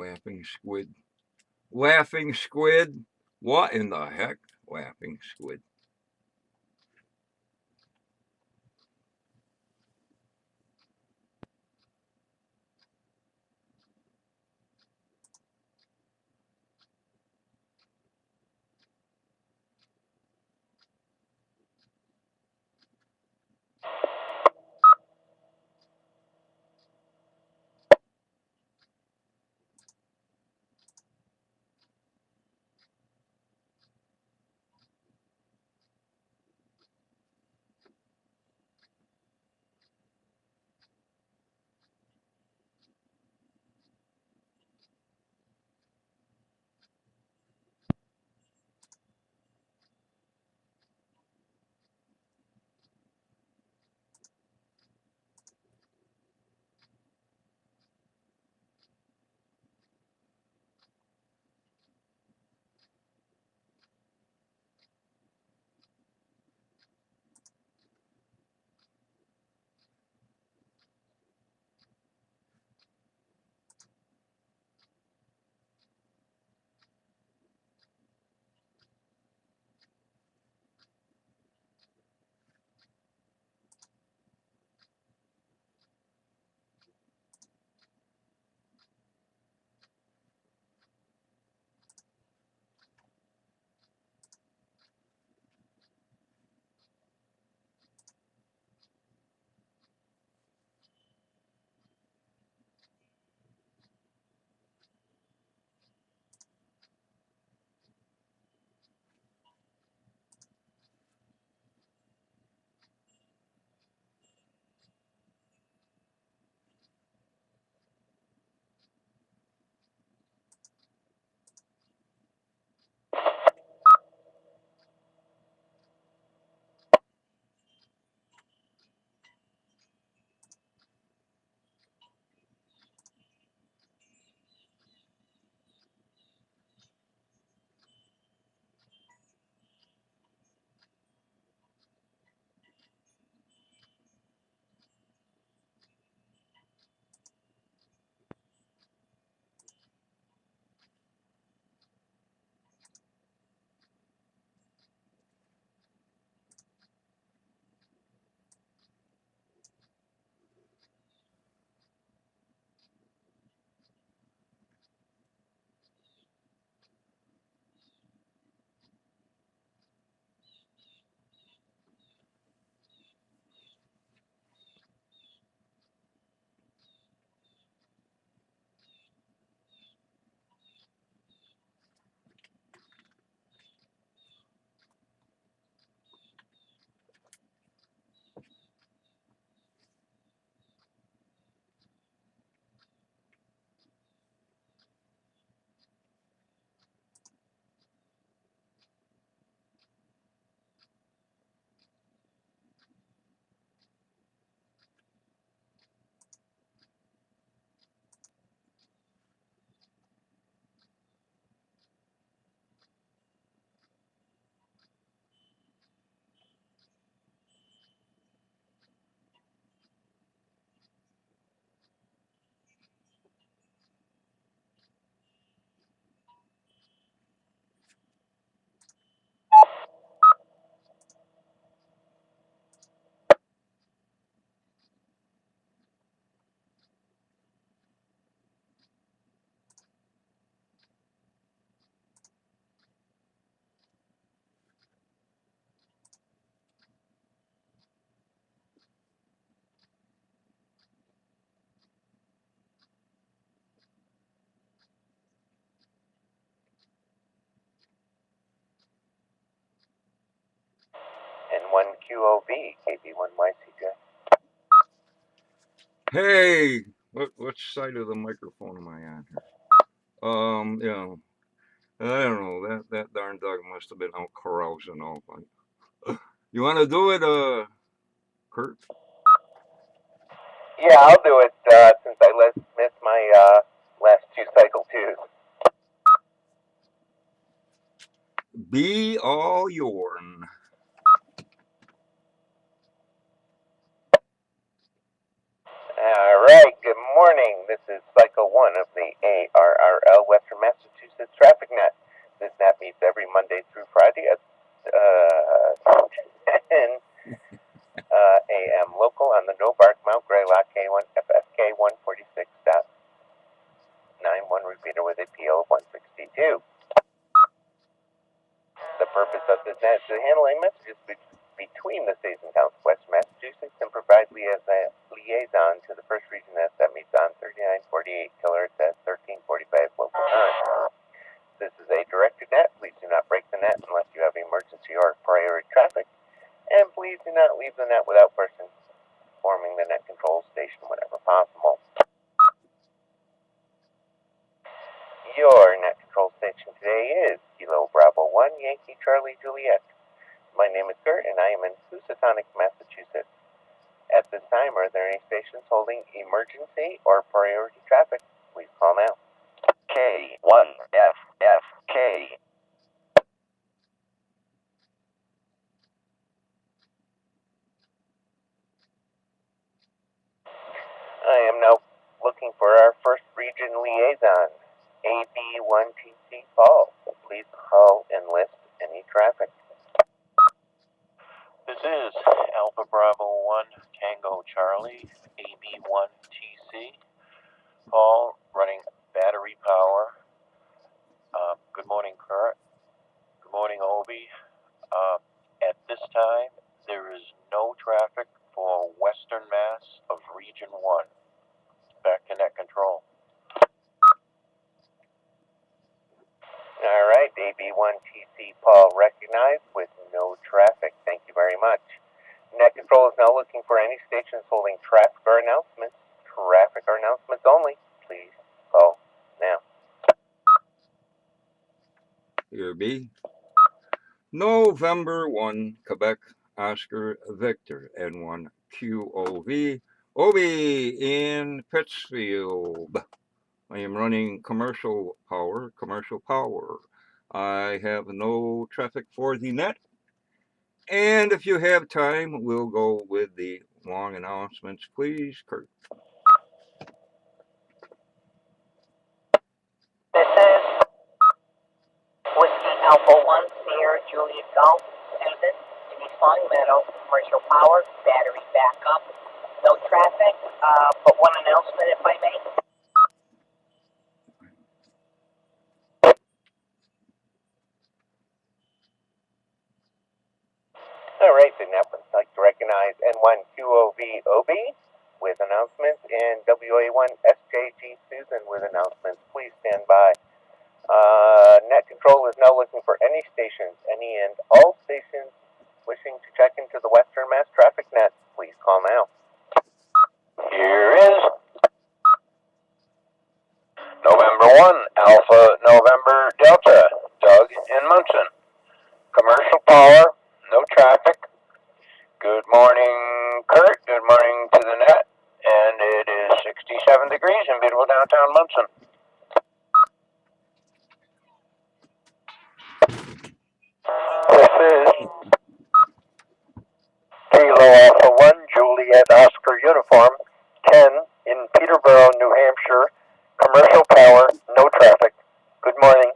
Laughing squid. Laughing squid? What in the heck? Laughing squid. N1QOV, KB1YCJ. Hey, which side of the microphone am I on here? I don't know. That darn dog must have been out carousing all night. You want to do it, Kurt? Yeah, I'll do it since I missed my last two cycle twos. Be all yourn. All right, good morning. This is cycle one of the ARRS with a PO of 162. The purpose of this net is to handle any messages between the states and towns of Western Massachusetts and provide liaison to the first region that meets on 3948 kilohertz at 1345 local time. This is a directed net. Please do not break the net unless you have emergency or priority traffic. And please do not leave the net without first informing the net control station whenever possible. Your net control station today is Kilo Bravo 1 Yankee Charlie Juliet. My name is Kurt and I am in Housatonic, Massachusetts. At this time, are there any stations holding emergency or priority traffic? Please call now. K1FFK. I am now looking for our first region liaison, KB1TC Paul. Please call and list any traffic. This is Alpha Bravo 1 Tango Charlie, AB1TC. Paul, running battery power. Good morning, Kurt. Good morning, Obi. At this time, there is no traffic for Western Mass of Region 1. Back to net control. All right, AB1TC Paul recognized with no traffic. Thank you very much. Net control is now looking for any stations holding traffic or announcements. Traffic or announcements only. Please call now. Here be November 1, Quebec, Oscar Victor, N1 QOV, Obi in Pittsfield. I am running commercial power. I have no traffic for the net. And if you have time, we'll go with the long announcements, please, Kurt. This is Whiskey Alpha 1 Sierra Juliet Golf Susan in East Long Meadow, commercial power, battery backup, no traffic, but one announcement if I may. All right, the net would like to recognize N1 QOV OB with announcements and WA1SJG Susan with announcements. Please stand by. Net control is now looking for any stations, any and all stations wishing to check into the Western Mass traffic net. Please call now. Here is November 1 Alpha November Delta, Doug in Munson. Commercial power, no traffic. Good morning, Kurt. Good morning to the net. And it is 67 degrees in beautiful downtown Munson. This is Kilo Alpha 1 Juliet Oscar Uniform 10 in Peterborough, New Hampshire. Commercial power, no traffic. Good morning.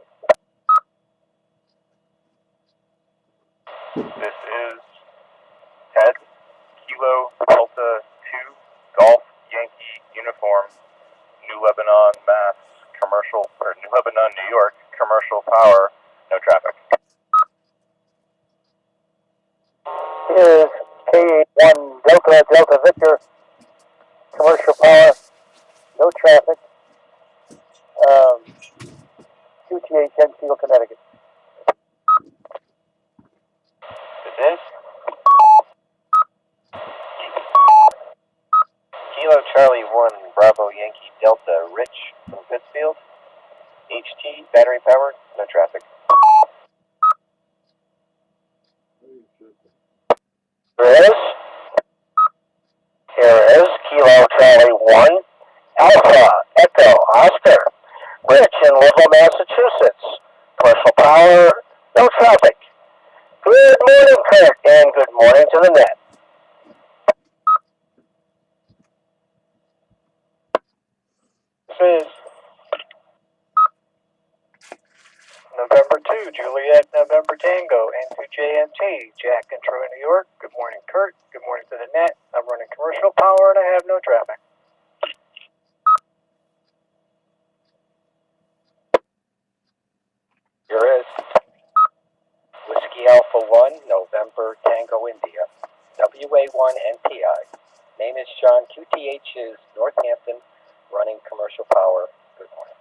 This is Ted, Kilo Delta 2 Golf Yankee Uniform, New Lebanon, Mass. Commercial, or New Lebanon, New York. Commercial power, no traffic. Here is KB1 Delta Victor. Commercial power, no traffic. 2TH Kilo, Connecticut. This is Kilo Charlie 1 Bravo Yankee Delta Rich from Pittsfield. HT, battery powered, no traffic. Here is Kilo Charlie 1 Alpha Echo Oscar Rich in Lowell, Massachusetts. Commercial power, no traffic. Good morning, Kurt, and good morning to the net. This is November 2 Juliet November Tango N2JNT Jack and Troy, New York. Good morning, Kurt. Good morning to the net. I'm running commercial power and I have no traffic. KB1 NPI. Name is Sean. QTH is Northampton, running commercial power. Good morning.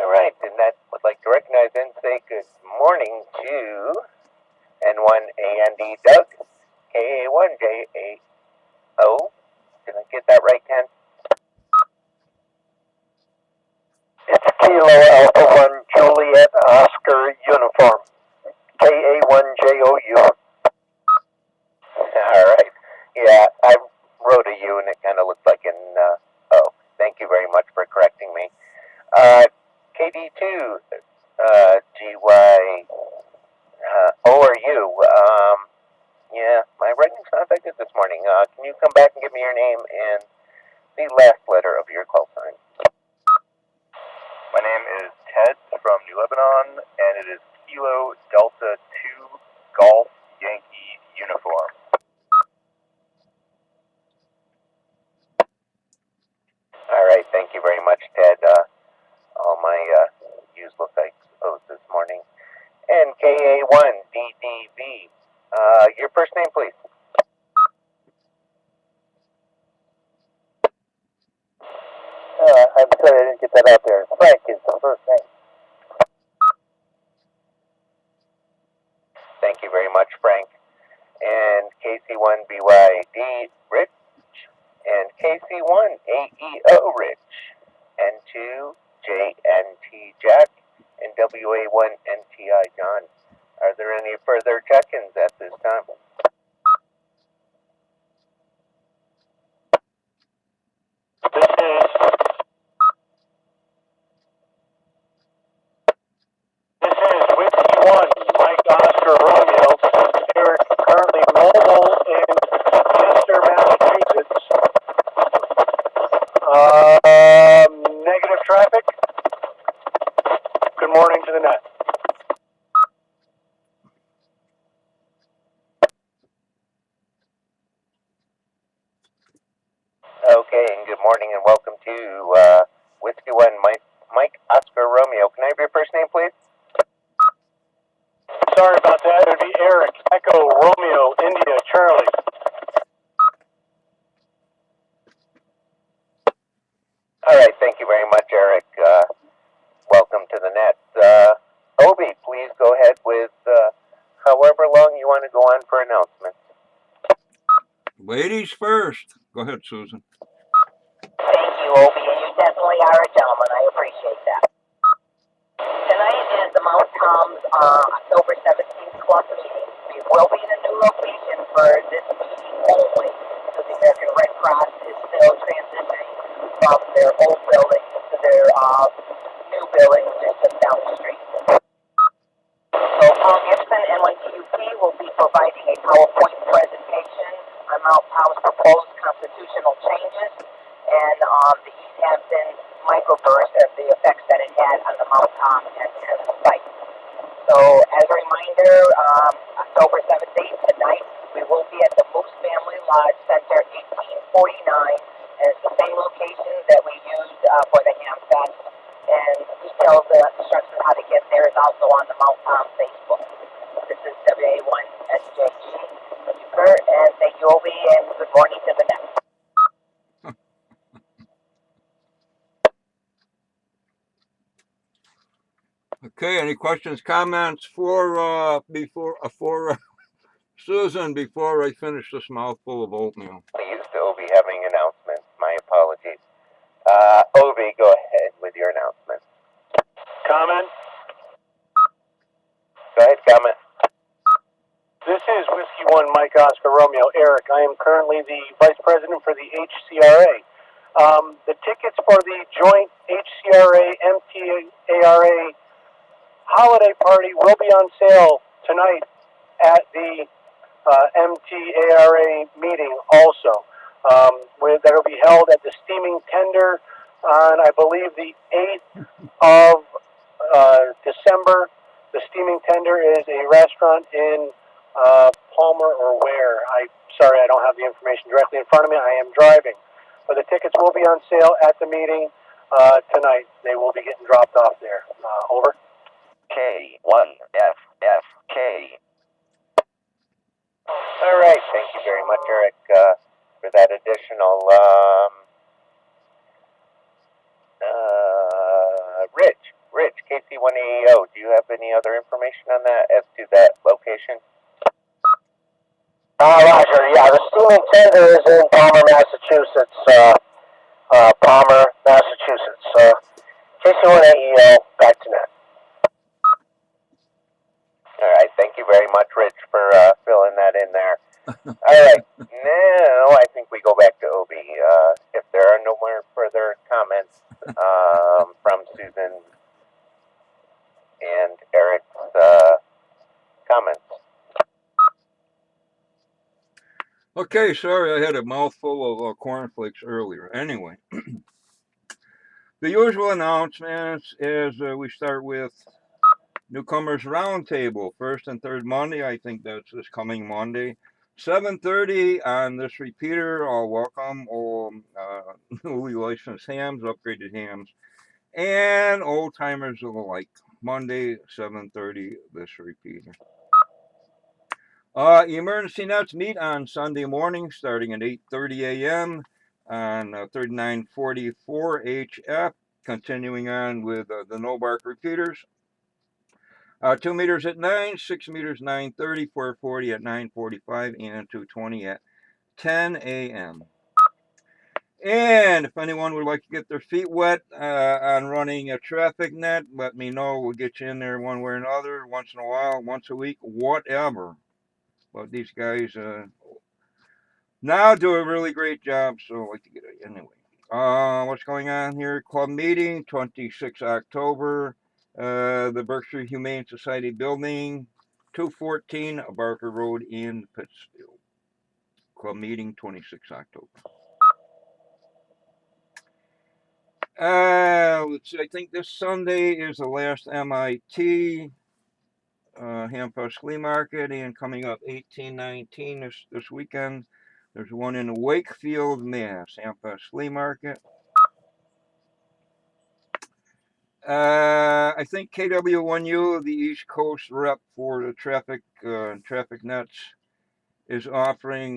All right, and that would like to recognize and say good morning to N1AND Doug, KA1JAO. Did I get that right, Ken? It's Kilo Alpha 1 Juliet Oscar Uniform. KA1JOU. All right. Yeah, I wrote a U and it kind of looked like an O. Thank you very much for correcting me. KD2, GY, O or U. Yeah, my writing's not that good this morning. Can you come back and give me your name and the last letter of your call sign? My name is Ted from New Lebanon, and it is Kilo Delta 2 Golf Yankee Uniform. All right, thank you very much, Ted. All my U's look like O's this morning. And KA1DDV. Your first name, please. I'm sorry I didn't get that out there. Frank is the first name. Thank you very much, Frank. And KC1BYD, Rich. And KC1AEO, Rich. N2JNT, Jack. And WA1NTI, John. Are there any further check-ins at this time? This is Whiskey 1, Mike Oscar Romeo. Eric, currently mobile in Chester, Massachusetts. Negative traffic. Good morning to the net. Okay, and good morning and welcome to Whiskey 1, Mike Oscar Romeo. Can I have your first name, please? Sorry about that. It would be Eric, Echo, Romeo, India, Charlie. All right, thank you very much, Eric. Welcome to the net. Obi, please go ahead with however long you want to go on for announcements. Ladies first. Go ahead, Susan. Thank you, Obi, and you definitely are a gentleman. I appreciate that. Tonight is the Mount Tom's October 17th club meeting. We will be in a new location for this meeting only, so the American Red Cross is still transitioning from their old building to their new building, which is just down the street. So Paul Gibson, NYTUP, will be providing a PowerPoint presentation on Mount Tom's proposed constitutional changes and the East Hampton microburst and the effects that it had on the Mount Tom and site. So as a reminder, October 17th tonight, we will be at the Moose Family Lodge Center, 1849, and it's the same location that we used for the Ham Fest. And details, instructions on how to get there is also on the Mount Tom Facebook. This is WA1SJG. Thank you, Kurt, and thank you, Obi, and good morning to the net. Okay, any questions, comments for Susan before I finish this mouthful of oatmeal? We used to Obi having announcements. My apologies. Obi, go ahead with your announcement. Comment? Go ahead, comment. This is Whiskey 1, Mike Oscar Romeo. Eric, I am currently the Vice President for the HCRA. The tickets for the joint HCRA-MTARA holiday party will be on sale tonight at the MTARA meeting also. That will be held at the Steaming Tender on, I believe, the 8th of December. The Steaming Tender is a restaurant in Palmer or where? Sorry, I don't have the information directly in front of me. I am driving. But the tickets will be on sale at the meeting tonight. They will be getting dropped off there. Over. K1FFK. All right, thank you very much, Eric, for that additional. Rich, KC1AEO. Do you have any other information on that as to that location? Roger. Yeah, the steaming tender is in Palmer, Massachusetts. Palmer, Massachusetts. KC1AEO, back to net. All right, thank you very much, Rich, for filling that in there. All right, now I think we go back to Obi. If there are no more further comments from Susan and Eric's comments. Okay, sorry, I had a mouthful of cornflakes earlier. Anyway, the usual announcements is we start with Newcomers Roundtable, first and third Monday. I think that's this coming Monday. 7:30 on this repeater. I'll welcome all newly licensed hams, upgraded hams, and old timers alike. Monday, 7:30, this repeater. Emergency nets meet on Sunday morning starting at 8:30 a.m. on 3944 HF, continuing on with the no bark repeaters. 2 meters at 9, 6 meters 9:30, 440 at 9:45, and 220 at 10 a.m. And if anyone would like to get their feet wet on running a traffic net, let me know. We'll get you in there one way or another, once in a while, once a week, whatever. But these guys now do a really great job, so I'd like to get it anyway. What's going on here? Club meeting, 26 October. The Berkshire Humane Society building, 214 Barker Road in Pittsfield. Club meeting, 26 October. Let's see, I think this Sunday is the last MIT Hamfest Flea Market, and coming up 18-19 this weekend. There's one in Wakefield, Mass. Hamfest Flea Market. I think KB1YCJ, the East Coast rep for the traffic nets, is offering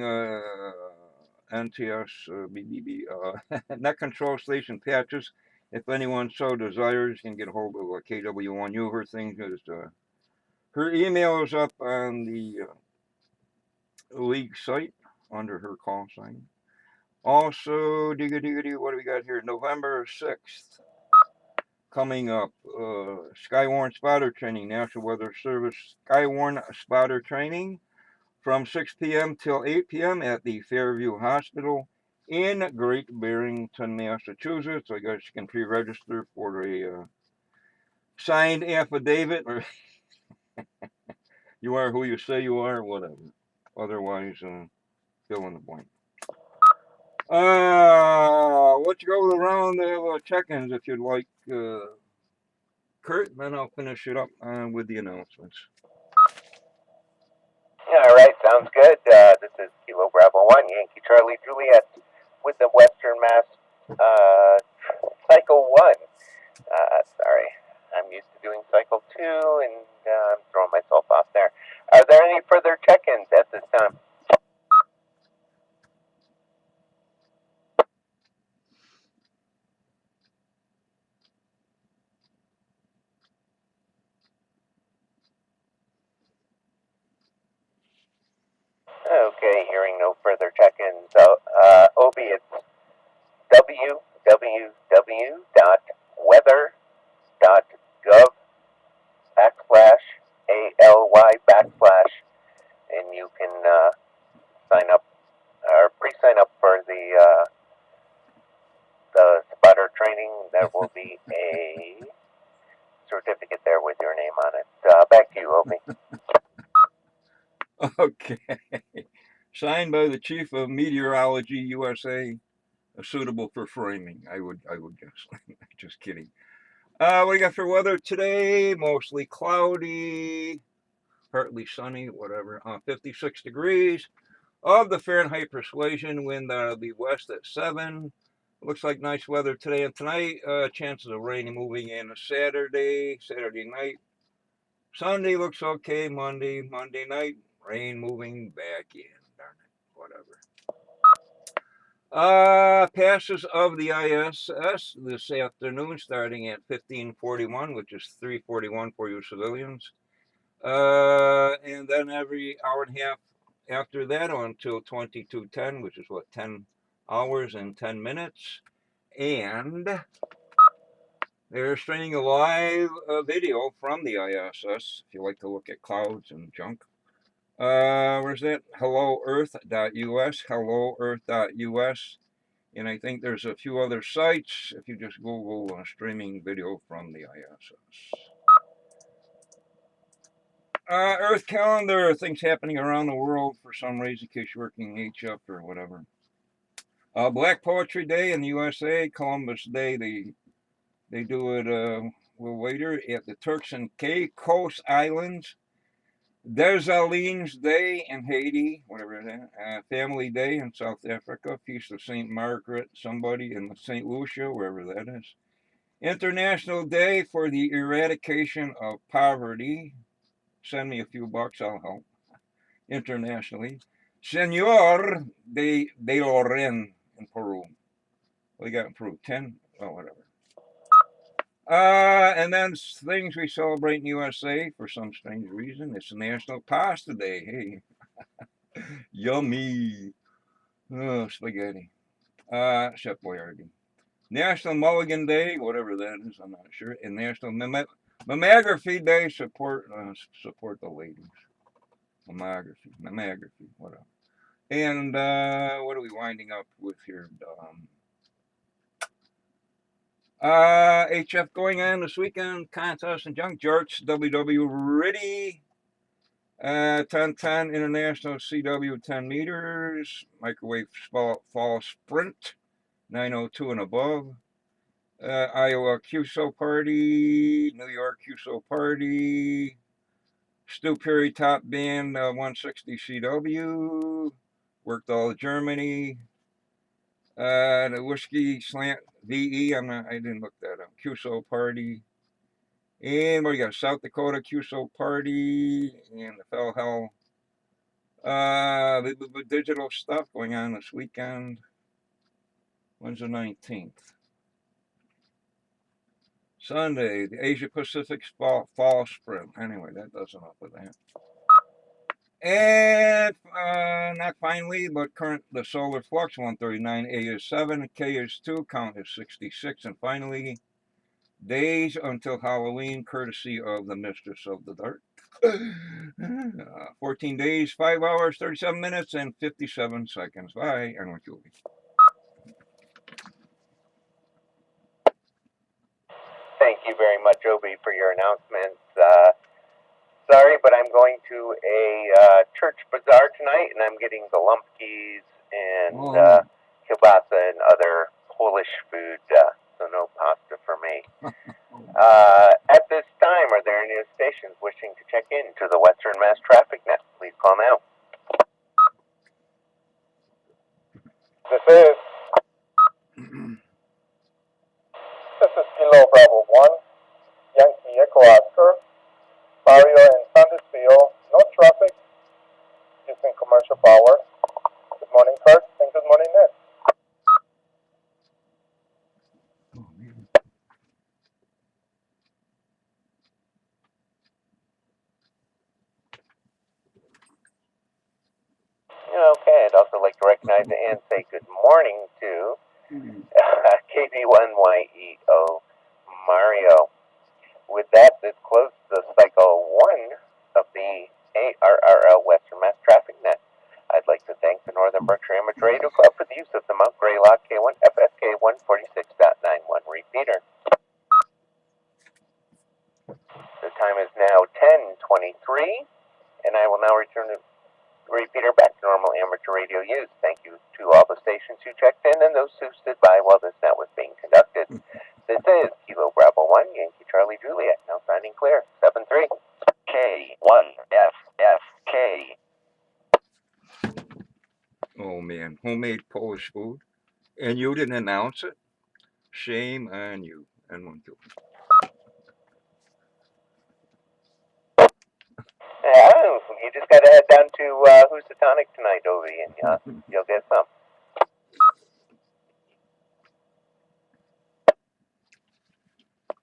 NTS BBB net control station patches. If anyone so desires, you can get a hold of KB1YCJ. Her thing is her email is up on the league site under her call sign. Also, what do we got here? November 6th. Coming up, Skywarn Spotter Training, National Weather Service Skywarn Spotter Training from 6 p.m. till 8 p.m. at the Fairview Hospital in Great Barrington, Massachusetts. I guess you can pre-register for a signed affidavit, or you are who you say you are, whatever. Otherwise, fill in the blank. Let's go around the check-ins if you'd like, Kurt, then I'll finish it up with the announcements. All right, sounds good. This is Kilo Bravo 1, Yankee Charlie Juliet with the Western Mass Cycle 1. Sorry, I'm used to doing Cycle 2, and I'm throwing myself off there. Are there any further check-ins at this time? Okay, hearing no further check-ins. Obi, it's www.weather.gov/ALY/ and you can sign up or pre-sign up for the spotter training. There will be a certificate there with your name on it. Back to you, Obi. Okay. Signed by the Chief of Meteorology USA, suitable for framing, I would guess. Just kidding. What do you got for weather today? Mostly cloudy. partly sunny, whatever. 56 degrees. Of the Fahrenheit persuasion, wind out of the west at 7. Looks like nice weather today and tonight. Chances of rain moving in Saturday night. Sunday looks okay. Monday night, rain moving back in. Darn it, whatever. Passes of the ISS this afternoon, starting at 15:41, which is 3:41 for you civilians. And then every hour and a half after that until 22:10, which is what, 10 hours and 10 minutes. And they're streaming a live video from the ISS, if you like to look at clouds and junk. Where's that? HelloEarth.us, HelloEarth.us. And I think there's a few other sites if you just Google streaming video from the ISS. Earth calendar, things happening around the world for some reason, in case you're working HF or whatever. Black Poetry Day in the USA, Columbus Day, they do it a little later at the Turks and Caicos Islands. Dessalines Day in Haiti, whatever it is. Family Day in South Africa, Feast of St. Margaret, somebody in St. Lucia, wherever that is. International Day for the Eradication of Poverty. Send me a few bucks, I'll help. Internationally. Senor de Loren in Peru. What do you got in Peru? 10? Oh, whatever. And then things we celebrate in USA for some strange reason. It's National Pasta Day. Hey, yummy. Oh, spaghetti. Chef Boyardee. National Mulligan Day, whatever that is, I'm not sure. And National Mammography Day, support the ladies. Mammography, whatever. And what are we winding up with here? HF going on this weekend, contest and junk jarts, WW Riddy, 1010 International CW 10 meters, microwave fall sprint, 902 and above, Iowa QSO party, New York QSO party, Stu Perry top band 160 CW, worked all Germany, the whiskey slant VE, I didn't look that up, QSO party. And what do you got? South Dakota QSO party and the Fell Hell the digital stuff going on this weekend. When's the 19th? Sunday, the Asia Pacific fall sprint. Anyway, that does enough of that. And not finally, but current the solar flux 139, A is 7, K is 2, count is 66, and finally days until Halloween, courtesy of the Mistress of the Dark. 14 days, 5 hours, 37 minutes, and 57 seconds. Bye, and with you. Thank you very much, Obi, for your announcements. Sorry, but I'm going to a church bazaar tonight, and I'm getting the lumpkies and kielbasa and other Polish food, so no pasta for me. At this time, are there any stations wishing to check in to the Western Mass Traffic Net? Please call now. This is Kilo Bravo 1, Yankee Echo Oscar, Barrio and Sandusville, no traffic, using commercial power. Good morning, Kurt, and good morning, Ned. Okay, I'd also like to recognize and say good morning to KB1YCJ Mario. With that, this closes the cycle 1 of the ARRL Western Mass Traffic Net. I'd like to thank the Northern Berkshire Amateur Radio Club for the use of the Mount Greylock K1 FSK 146.91 repeater. The time is now 10:23, and I will now return the repeater back to normal amateur radio use. Thank you to all the stations who checked in and those who stood by while this net was being conducted. This is Kilo Bravo 1, Yankee Charlie Juliet, now signing clear, 7-3. K1F homemade Polish food, and you didn't announce it. Shame on you. N1Q. You just gotta head down to Housatonic tonight, Ovi, and you'll get some.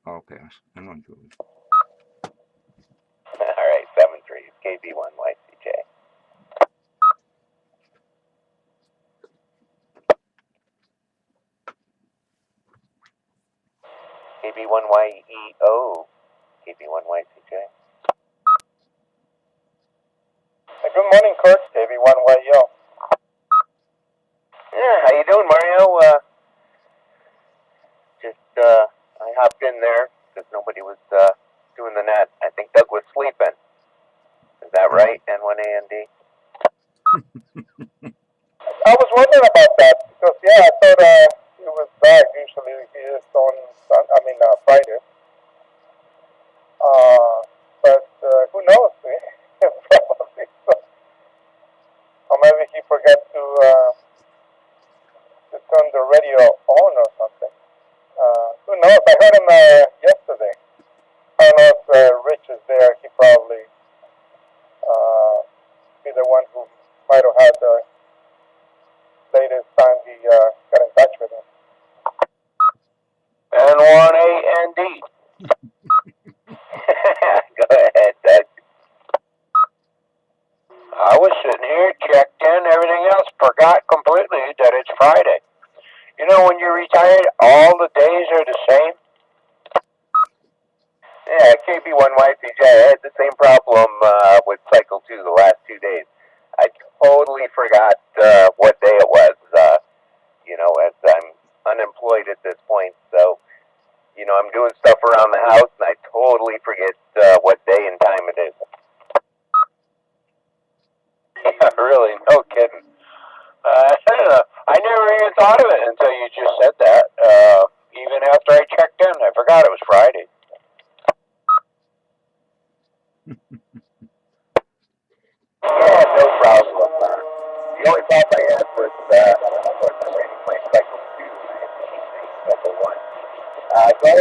I'll pass. N1Q. All right, 7-3, KB1YCJ. KB1YEO, KB1YCJ. Good morning, Kurt. KB1YO. Yeah, how you doing, Mario? I hopped in there because nobody was doing the net. I think Doug was sleeping. Is that right? N1AND? I was wondering about that because I thought he was back. Usually he is on Friday. But who knows? Probably so. Or maybe he forgot to turn the radio on or something. Who knows? I heard him yesterday. I don't know if Rich is there. He probably be the one who might have had the latest time he got in touch with him. N1AND. Go ahead, Doug. I was sitting here, checked in, everything else, forgot completely that it's Friday. You know, when you're retired, all the days are the same. Yeah, KB1YCJ. I had the same problem with Cycle 2 the last 2 days. I totally forgot what day it was, as I'm unemployed at this point. So, I'm doing stuff around the house, and I totally forget what day and time it is. Yeah, really, no kidding. I never even thought of it until you just said that. Even after I checked in, I forgot it was Friday. Yeah, no problem. The only problem I had was, of course, I'm ready to play Cycle 2 and Cycle 1. Go ahead.